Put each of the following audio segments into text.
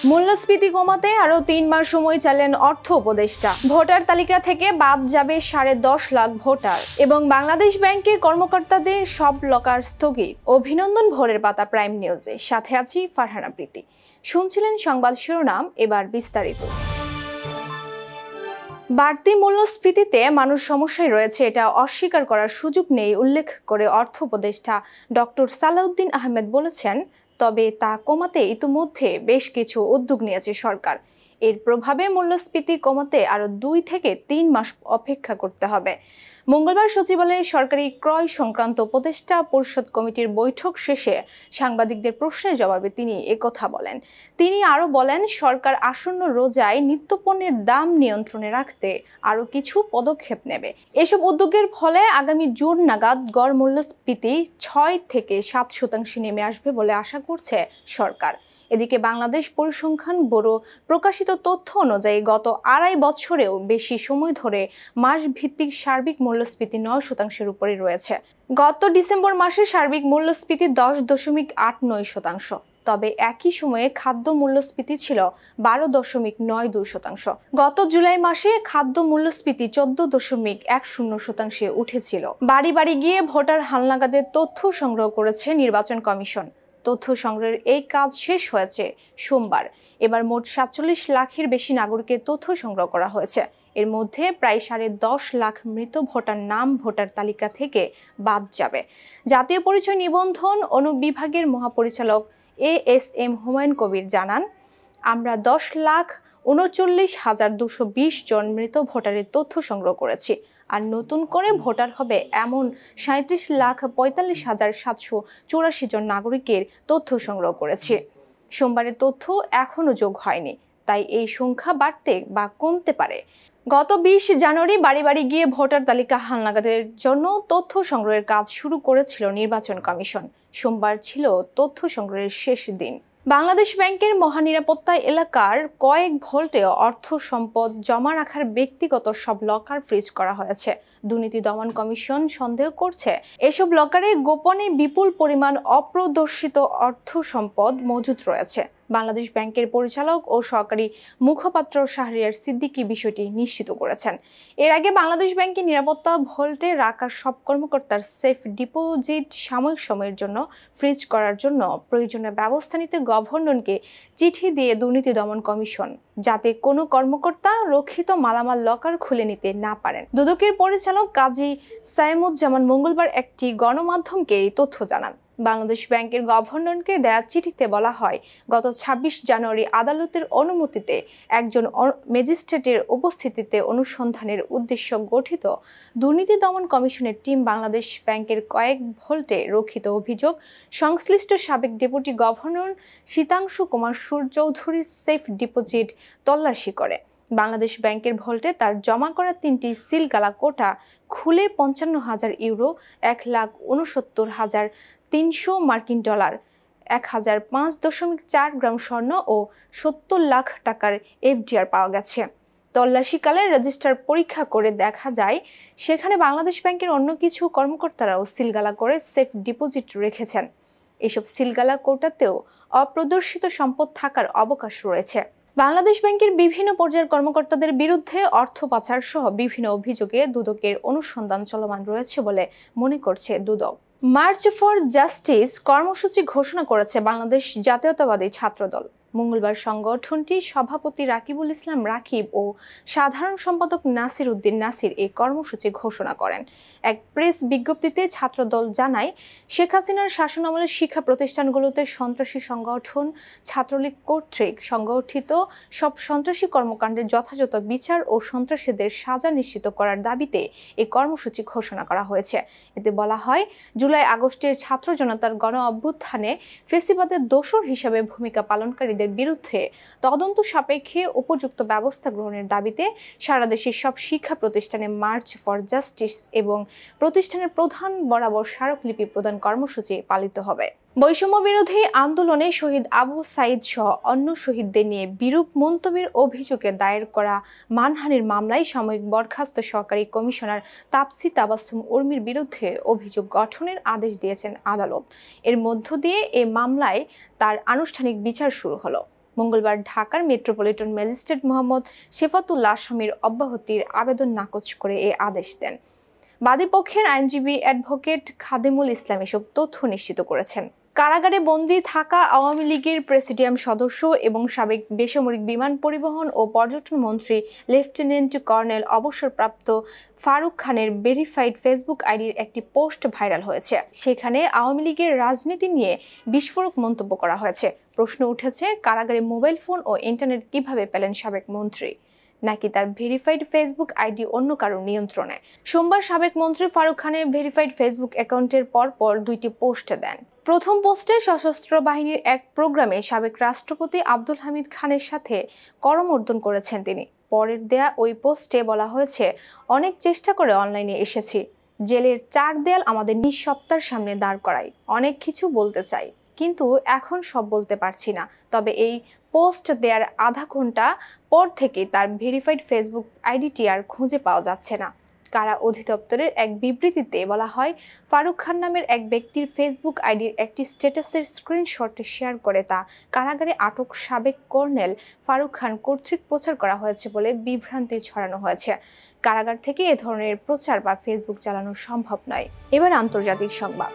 মূল্যস্ফীতি কমাতে আরো ৩ মাস সময় চাইলেন অর্থ উপদেষ্টা। ভোটার তালিকা থেকে বাদ যাবে 10.5 লাখ ভোটার এবং বাংলাদেশ ব্যাংকের কর্মকর্তাদের সব লকার স্থগিত। অভিনন্দন ভোরের পাতা প্রাইম নিউজে, সাথে আছি ফারহানা প্রীতি। শুনছিলেন সংবাদ শিরোনাম, এবার বিস্তারিত। বাড়তি মূল্যস্ফীতিতে মানুষ সমস্যায় রয়েছে, এটা অস্বীকার করার সুযোগ নেই উল্লেখ করে অর্থ উপদেষ্টা ডক্টর সালাউদ্দিন আহমেদ বলেছেন, তবে তা কমাতে ইতিমধ্যে বেশ কিছু উদ্যোগ নিয়েছে সরকার। এর প্রভাবে মূল্যস্ফীতি কমাতে আরও 2 থেকে 3 মাস অপেক্ষা করতে হবে। মঙ্গলবার সচিবালয়ে সরকারি ক্রয় সংক্রান্ত উপদেষ্টা পরিষদ কমিটির বৈঠক শেষে সাংবাদিকদের প্রশ্নের জবাবে তিনি একথা বলেন। তিনি আরও বলেন, সরকার আসন্ন রোজায় নিত্যপণ্যের দাম নিয়ন্ত্রণে রাখতে আরও কিছু পদক্ষেপ নেবে। এসব উদ্যোগের ফলে আগামী জুন নাগাদ গড় মূল্যস্ফীতি 6 থেকে 7% নেমে আসবে বলে আশা করছে সরকার। এদিকে বাংলাদেশ পরিসংখ্যান ব্যুরো প্রকাশিত তথ্য অনুযায়ী গত 2.5 বছরেও বেশি সময় ধরে মাস ভিত্তিক সার্বিক মূল্যস্ফীতি 9% উপরে রয়েছে। গত ডিসেম্বর মাসে সার্বিক মূল্যস্ফীতি 10.89%। তবে একই সময়ে খাদ্য মূল্যস্ফীতি ছিল 12.92%। গত জুলাই মাসে খাদ্য মূল্যস্ফীতি 14.10% উঠেছিল। বাড়ি বাড়ি গিয়ে ভোটার হালনাগাদের তথ্য সংগ্রহ করেছে নির্বাচন কমিশন। তথ্য সংগ্রহের এই কাজ শেষ হয়েছে সোমবার। এবার মোট 47 লাখের বেশি নাগরিকের তথ্য সংগ্রহ করা হয়েছে। এর মধ্যে প্রায় 10.5 লাখ মৃত ভোটার নাম ভোটার তালিকা থেকে বাদ যাবে। জাতীয় পরিচয় নিবন্ধন অনুবিভাগের মহাপরিচালক ASM হুমায়ুন কবির জানান, আমরা 10,39,220 জন মৃত ভোটারের তথ্য সংগ্রহ করেছি। আর নতুন করে ভোটার হবে এমন 37,45,784 জন নাগরিকের তথ্য সংগ্রহ করেছি। সোমবারের তথ্য এখনও যোগ হয়নি, তাই এই সংখ্যা বাড়তে বা কমতে পারে। গত 20 জানুয়ারি বাড়ি বাড়ি গিয়ে ভোটার তালিকা হালনাগাদের জন্য তথ্য সংগ্রহের কাজ শুরু করেছিল নির্বাচন কমিশন। সোমবার ছিল তথ্য সংগ্রহের শেষ দিন। বাংলাদেশ ব্যাংকের মহানিরাপত্তা এলাকার কয়েক ভোল্টে অর্থ সম্পদ জমা রাখার ব্যক্তিগত সব লকার ফ্রিজ করা হয়েছে। দুর্নীতি দমন কমিশন সন্দেহ করছে, এসব লকারে গোপনে বিপুল পরিমাণ অপ্রদর্শিত অর্থ সম্পদ মজুত রয়েছে। বাংলাদেশ ব্যাংকের পরিচালক ও সহকারী মুখপাত্র শাহরিয়ার সিদ্দিকী বিষয়টি নিশ্চিত করেছেন। এর আগে বাংলাদেশ ব্যাংকের নিরাপত্তা ভোল্টে রাখা সব কর্মকর্তার সেফ ডিপোজিট সাময়িক সময়ের জন্য ফ্রিজ করার জন্য প্রয়োজনীয় ব্যবস্থা নিতে গভর্নরকে চিঠি দিয়ে দুর্নীতি দমন কমিশন, যাতে কোনো কর্মকর্তা রক্ষিত মালামাল লকার খুলে নিতে না পারেন। দুদকের পরিচালক কাজী সাইমুজ্জামান মঙ্গলবার একটি গণমাধ্যমকে এই তথ্য জানান। বাংলাদেশ ব্যাংকের গভর্নরকে দেয়া চিঠিতে বলা হয়, গত 26 জানুয়ারি আদালতের অনুমতিতে একজন ম্যাজিস্ট্রেটের উপস্থিতিতে অনুসন্ধানের উদ্দেশ্য গঠিত দুর্নীতি দমন কমিশনের টিম বাংলাদেশ ব্যাংকের কয়েক ভোল্টে রক্ষিত অভিযোগ সংশ্লিষ্ট সাবেক ডেপুটি গভর্নর শীতাংশু কুমার চৌধুরীর সেফ ডিপোজিট তল্লাশি করে। বাংলাদেশ ব্যাংকের ভোল্টে তার জমা করা 3টি সিলগালা কোটা খুলে 55,000 ইউরো, 1,69,300 মার্কিন ডলার, 1005.4 গ্রাম স্বর্ণ ও 70 লাখ টাকার FDR পাওয়া গেছে। তল্লাশিকালে রেজিস্টার পরীক্ষা করে দেখা যায়, সেখানে বাংলাদেশ ব্যাংকের অন্য কিছু কর্মকর্তারাও সিলগালা করে সেফ ডিপোজিট রেখেছেন। এসব সিলগালা কোটাতেও অপ্রদর্শিত সম্পদ থাকার অবকাশ রয়েছে। বাংলাদেশ ব্যাংকের বিভিন্ন পর্যায়ের কর্মকর্তাদের বিরুদ্ধে অর্থ পাচার সহ বিভিন্ন অভিযোগে দুদকের অনুসন্ধান চলমান রয়েছে বলে মনে করছে দুদক। মার্চ ফর জাস্টিস কর্মসূচি ঘোষণা করেছে বাংলাদেশ জাতীয়তাবাদী ছাত্রদল। মঙ্গলবার সংগঠনটির সভাপতি রাকিবুল ইসলাম রাকিব ও সাধারণ সম্পাদক নাসির উদ্দিন নাসির এই কর্মসূচি ঘোষণা করেন। এক প্রেস বিজ্ঞপ্তিতে ছাত্রদল জানায়, শেখ হাসিনার শাসনামলে শিক্ষা প্রতিষ্ঠানগুলোতে সন্ত্রাসী সংগঠন ছাত্রলীগ কর্তৃক সংগঠিত সব সন্ত্রাসী কর্মকাণ্ডের যথাযথ বিচার ও সন্ত্রাসীদের সাজা নিশ্চিত করার দাবিতে এই কর্মসূচি ঘোষণা করা হয়েছে। এতে বলা হয়, জুলাই আগস্টের ছাত্র জনতার গণ অভ্যুত্থানে ফেসিবাদের দোসর হিসেবে ভূমিকা পালনকারীদের বিরুদ্ধে তদন্ত সাপেক্ষে উপযুক্ত ব্যবস্থা গ্রহণের দাবিতে সারা দেশের সব শিক্ষা প্রতিষ্ঠানে মার্চ ফর জাস্টিস এবং প্রতিষ্ঠানের প্রধান বরাবর স্মারকলিপি প্রদান কর্মসূচি পালিত হবে। বৈষম্য বিরোধী আন্দোলনে শহীদ আবু সাইদ সহ অন্য শহীদদের নিয়ে বিরূপ মন্তব্যের অভিযোগে দায়ের করা মানহানির মামলায় সাময়িক বরখাস্ত সহকারী কমিশনার তাপসী তাবাসসুম উর্মির বিরুদ্ধে অভিযোগ গঠনের আদেশ দিয়েছেন আদালত। এর মধ্য দিয়ে এই মামলায় তার আনুষ্ঠানিক বিচার শুরু হলো। মঙ্গলবার ঢাকার মেট্রোপলিটন ম্যাজিস্ট্রেট মোহাম্মদ শেফাতুল্লাহ আসামির অব্যাহতির আবেদন নাকচ করে এ আদেশ দেন। বাদীপক্ষের আইনজীবী অ্যাডভোকেট খাদেমুল ইসলাম এসব তথ্য নিশ্চিত করেছেন। কারাগারে বন্দী থাকা আওয়ামী লীগের প্রেসিডিয়াম সদস্য এবং সাবেক বেসামরিক বিমান পরিবহন ও পর্যটন মন্ত্রী লেফটেন্যান্ট কর্নেল অবসরপ্রাপ্ত ফারুক খানের ভেরিফাইড ফেসবুক আইডির একটি পোস্ট ভাইরাল হয়েছে। সেখানে আওয়ামী লীগের রাজনীতি নিয়ে বিস্ফোরক মন্তব্য করা হয়েছে। প্রশ্ন উঠেছে, কারাগারে মোবাইল ফোন ও ইন্টারনেট কিভাবে পেলেন সাবেক মন্ত্রী, নাকি তার ভেরিফাইড ফেসবুক আইডি অন্য কারোর নিয়ন্ত্রণে? সোমবার সাবেক মন্ত্রী ফারুক খানের ভেরিফাইড ফেসবুক অ্যাকাউন্টের পরপর দুইটি পোস্ট দেন। প্রথম পোস্টে সশস্ত্র বাহিনীর এক প্রোগ্রামে সাবেক রাষ্ট্রপতি আব্দুল হামিদ খানের সাথে করমর্দন করেছেন তিনি। পরের দেয়া ওই পোস্টে বলা হয়েছে, অনেক চেষ্টা করে অনলাইনে এসেছি, জেলের চার দেয়াল আমাদের নিঃসত্তার সামনে দাঁড় করাই, অনেক কিছু বলতে চাই, কিন্তু এখন সব বলতে পারছি না। তবে এই পোস্ট দেওয়ার আধা ঘন্টা পর থেকে তার ভেরিফাইড ফেসবুক আইডিটি আর খুঁজে পাওয়া যাচ্ছে না। কারা অধিদপ্তরের এক বিবৃতিতে বলা হয়, ফারুক খান নামের এক ব্যক্তির ফেসবুক আইডির একটি স্ট্যাটাসের স্ক্রিনশট শেয়ার করে তা কারাগারে আটক সাবেক কর্নেল ফারুক খান কর্তৃক প্রচার করা হয়েছে বলে বিভ্রান্তি ছড়ানো হয়েছে। কারাগার থেকে এ ধরনের প্রচার বা ফেসবুক চালানো সম্ভব নয়। এবার আন্তর্জাতিক সংবাদ।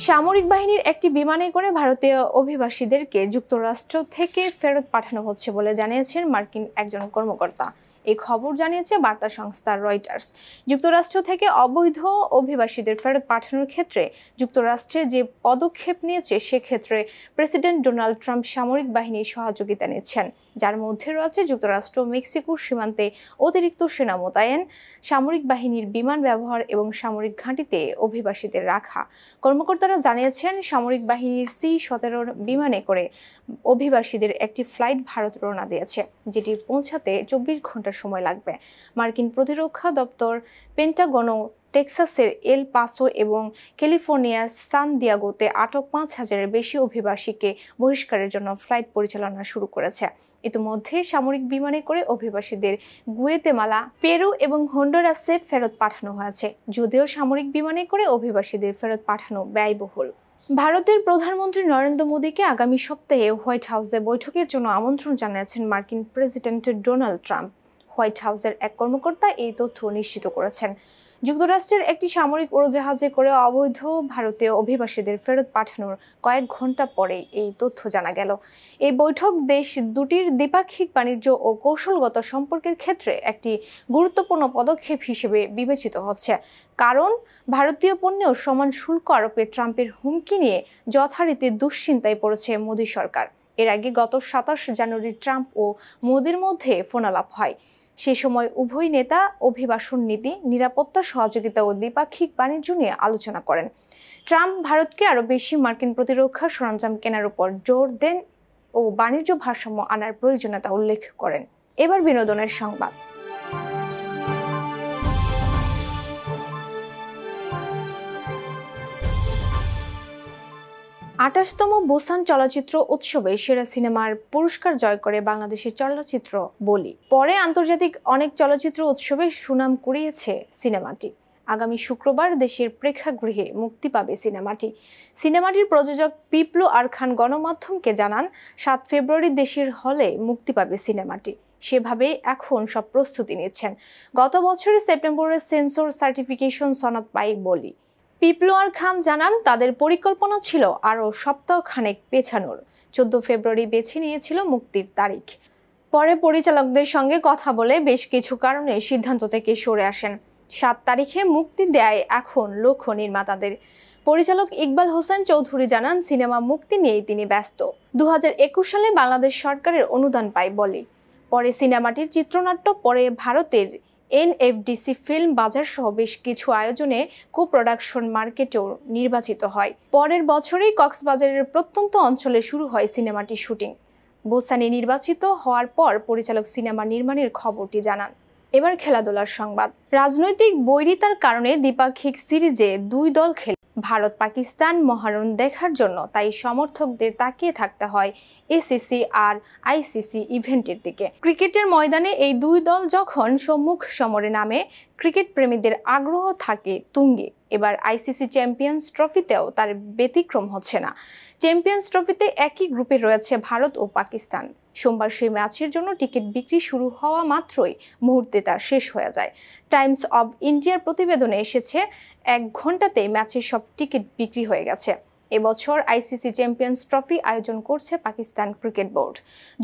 সামরিক বাহিনীর একটি বিমানে করে ভারতীয় অভিবাসীদেরকে যুক্তরাষ্ট্র থেকে ফেরত পাঠানো হচ্ছে বলে জানিয়েছেন মার্কিন একজন কর্মকর্তা। এই খবর জানিয়েছে বার্তা সংস্থা রয়টার্স। যুক্তরাষ্ট্র থেকে অবৈধ অভিবাসীদের ফেরত পাঠানোর ক্ষেত্রে যুক্তরাষ্ট্রে যে পদক্ষেপ নিয়েছে সেক্ষেত্রে প্রেসিডেন্ট ডোনাল্ড ট্রাম্প সামরিক বাহিনীর সহযোগিতা নিচ্ছেন, যার মধ্যে রয়েছে যুক্তরাষ্ট্র মেক্সিকোর সীমান্তে অতিরিক্ত সেনা মোতায়েন, সামরিক বাহিনীর বিমান ব্যবহার এবং সামরিক ঘাঁটিতে অভিবাসীদের রাখা। কর্মকর্তারা জানিয়েছেন, সামরিক বাহিনীর C-17 বিমানে করে অভিবাসীদের একটি ফ্লাইট ভারত রওনা দিয়েছে, যেটি পৌঁছাতে 24 ঘন্টা সময় লাগবে। মার্কিন প্রতিরক্ষা দপ্তর পেন্টাগনও টেক্সাসের এল পাসো এবং ক্যালিফোর্নিয়ার সান দিয়েগোতে আটক 5,000-এর বেশি অভিবাসীকে বহিষ্কারের জন্য ফ্লাইট পরিচালনা শুরু করেছে। ইতিমধ্যে সামরিক বিমানে করে অভিবাসীদের গুয়েতেমালা, পেরু এবং হন্ডুরাসে ফেরত পাঠানো হয়েছে, যদিও সামরিক বিমানে করে অভিবাসীদের ফেরত পাঠানো ব্যয়বহুল। ভারতের প্রধানমন্ত্রী নরেন্দ্র মোদীকে আগামী সপ্তাহে হোয়াইট হাউসে বৈঠকের জন্য আমন্ত্রণ জানিয়েছেন মার্কিন প্রেসিডেন্ট ডোনাল্ড ট্রাম্প। হোয়াইট হাউসের এক কর্মকর্তা এই তথ্য নিশ্চিত করেছেন। যুক্তরাষ্ট্রের একটি সামরিক উড়োজাহাজে করে অবৈধ ভারতীয় অভিবাসীদের ফেরত পাঠানোর কয়েক ঘন্টা পরে এই তথ্য জানা গেল। এই বৈঠক দেশ দুটির দ্বিপাক্ষিক বাণিজ্য ও কৌশলগত সম্পর্কের ক্ষেত্রে একটি গুরুত্বপূর্ণ পদক্ষেপ হিসেবে বিবেচিত হচ্ছে, কারণ ভারতীয় পণ্যেও সমান শুল্ক আরোপে ট্রাম্পের হুমকি নিয়ে যথারীতি দুশ্চিন্তায় পড়েছে মোদী সরকার। এর আগে গত 27 জানুয়ারি ট্রাম্প ও মোদীর মধ্যে ফোনালাপ হয়। সে সময় উভয় নেতা অভিবাসন নীতি, নিরাপত্তা সহযোগিতা ও দ্বিপাক্ষিক বাণিজ্য নিয়ে আলোচনা করেন। ট্রাম্প ভারতকে আরও বেশি মার্কিন প্রতিরক্ষা সরঞ্জাম কেনার উপর জোর দেন ও বাণিজ্য ভারসাম্য আনার প্রয়োজনীয়তা উল্লেখ করেন। এবার বিনোদনের সংবাদ। 28তম বুসান চলচ্চিত্র উৎসবে সেরা সিনেমার পুরস্কার জয় করে বাংলাদেশের চলচ্চিত্র বলি। পরে আন্তর্জাতিক অনেক চলচ্চিত্র উৎসবে সুনাম কুড়িয়েছে সিনেমাটি। আগামী শুক্রবার দেশের প্রেক্ষাগৃহে মুক্তি পাবে সিনেমাটি। সিনেমাটির প্রযোজক পিপলু আর খান গণমাধ্যমকে জানান, 7 ফেব্রুয়ারি দেশের হলে মুক্তি পাবে সিনেমাটি। সেভাবে এখন সব প্রস্তুতি নিচ্ছেন। গত বছরের সেপ্টেম্বরে সেন্সর সার্টিফিকেশন সনদ পায় বলি। পিপলু আর খান জানান, তাদের পরিকল্পনা ছিল আরও সপ্তাহখানেক পেছানোর। 14 ফেব্রুয়ারি বেছে নিয়েছিল মুক্তির তারিখ। পরে পরিচালকদের সঙ্গে কথা বলে বেশ কিছু কারণে সিদ্ধান্ত থেকে সরে আসেন। 7 তারিখে মুক্তি দেয় এখন লক্ষ্য নির্মাতাদের। পরিচালক ইকবাল হোসেন চৌধুরী জানান, সিনেমা মুক্তি নিয়েই তিনি ব্যস্ত। 2021 সালে বাংলাদেশ সরকারের অনুদান পায় বলি। পরে সিনেমাটির চিত্রনাট্য পরে ভারতের NFDC ফিল্ম বাজার সহ বেশ কিছু আয়োজনে কো-প্রোডাকশন মার্কেটেও নির্বাচিত হয়। পরের বছরেই কক্সবাজারের প্রত্যন্ত অঞ্চলে শুরু হয় সিনেমাটির শুটিং। বুসানে নির্বাচিত হওয়ার পর পরিচালক সিনেমা নির্মাণের খবরটি জানান। এবার খেলাধুলার সংবাদ। রাজনৈতিক বৈরিতার কারণে দ্বিপাক্ষিক সিরিজে 2 দল খেলে ভারত পাকিস্তান মহারণ দেখার জন্য তাই সমর্থকদের তাকিয়ে থাকতে হয় এসিসি আর আইসিসি ইভেন্টের দিকে। ক্রিকেটের ময়দানে এই দুই দল যখন সম্মুখ সমরে নামে, ক্রিকেট প্রেমীদের আগ্রহ থাকে তুঙ্গে। এবার আইসিসি চ্যাম্পিয়ন্স ট্রফিতেও তার ব্যতিক্রম হচ্ছে না। চ্যাম্পিয়ন্স ট্রফিতে একই গ্রুপে রয়েছে ভারত ও পাকিস্তান। সোমবার সেই ম্যাচের জন্য টিকিট বিক্রি শুরু হওয়া মাত্রই মুহূর্তে তা শেষ হয়ে যায়। টাইমস অব ইন্ডিয়ার প্রতিবেদনে এসেছে 1 ঘন্টাতে ম্যাচের সব টিকিট বিক্রি হয়ে গেছে। এবছর আইসিসি চ্যাম্পিয়ন্স ট্রফি আয়োজন করছে পাকিস্তান ক্রিকেট বোর্ড।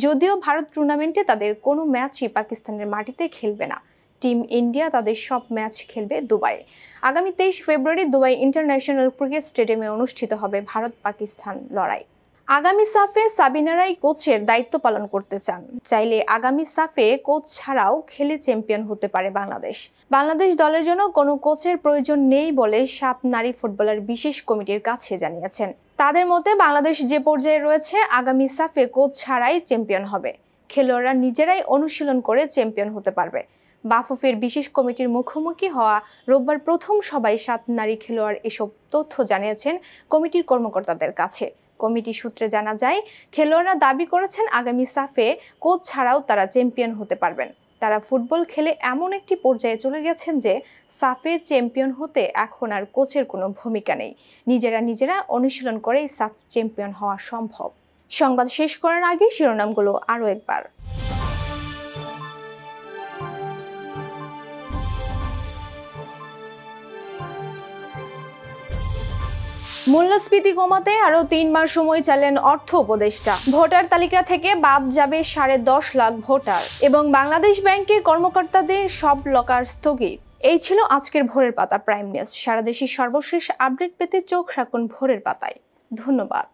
যদিও ভারত টুর্নামেন্টে তাদের কোনো ম্যাচই পাকিস্তানের মাটিতে খেলবে না। টিম ইন্ডিয়া তাদের সব ম্যাচ খেলবে দুবাইয়ে। আগামী 23 ফেব্রুয়ারি দুবাই ইন্টারন্যাশনাল ক্রিকেট স্টেডিয়ামে অনুষ্ঠিত হবে ভারত পাকিস্তান লড়াই। আগামী সাফে সাবিনারাই কোচের দায়িত্ব পালন করতে চান। চাইলে আগামী সাফে কোচ ছাড়াও খেলে চ্যাম্পিয়ন হতে পারে বাংলাদেশ। বাংলাদেশ দলের জন্য কোনো কোচের প্রয়োজন নেই বলে 7 নারী ফুটবলার বিশেষ কমিটির কাছে জানিয়েছেন। তাদের মতে বাংলাদেশ যে পর্যায়ে রয়েছে, আগামী সাফে কোচ ছাড়াই চ্যাম্পিয়ন হবে। খেলোয়াড়রা নিজেরাই অনুশীলন করে চ্যাম্পিয়ন হতে পারবে। বাফুফের বিশেষ কমিটির মুখোমুখি হওয়া রোববার প্রথম সভায় 7 নারী খেলোয়াড় এসব তথ্য জানিয়েছেন কমিটির কর্মকর্তাদের কাছে। কমিটি সূত্রে জানা যায়, খেলোয়াড়রা দাবি করেছেন আগামী সাফে কোচ ছাড়াও তারা চ্যাম্পিয়ন হতে পারবেন। তারা ফুটবল খেলে এমন একটি পর্যায়ে চলে গেছেন যে সাফে চ্যাম্পিয়ন হতে এখন আর কোচের কোনো ভূমিকা নেই। নিজেরা অনুশীলন করেই সাফ চ্যাম্পিয়ন হওয়া সম্ভব। সংবাদ শেষ করার আগে শিরোনামগুলো আরও একবার। মূল্যস্ফীতি কমাতে আরও 3 মাস সময় চাইলেন অর্থ উপদেষ্টা। ভোটার তালিকা থেকে বাদ যাবে 10.5 লাখ ভোটার এবং বাংলাদেশ ব্যাংকের কর্মকর্তাদের সব লকার স্থগিত। এই ছিল আজকের ভোরের পাতা প্রাইম নিউজ। সারা দেশের সর্বশেষ আপডেট পেতে চোখ রাখুন ভোরের পাতায়। ধন্যবাদ।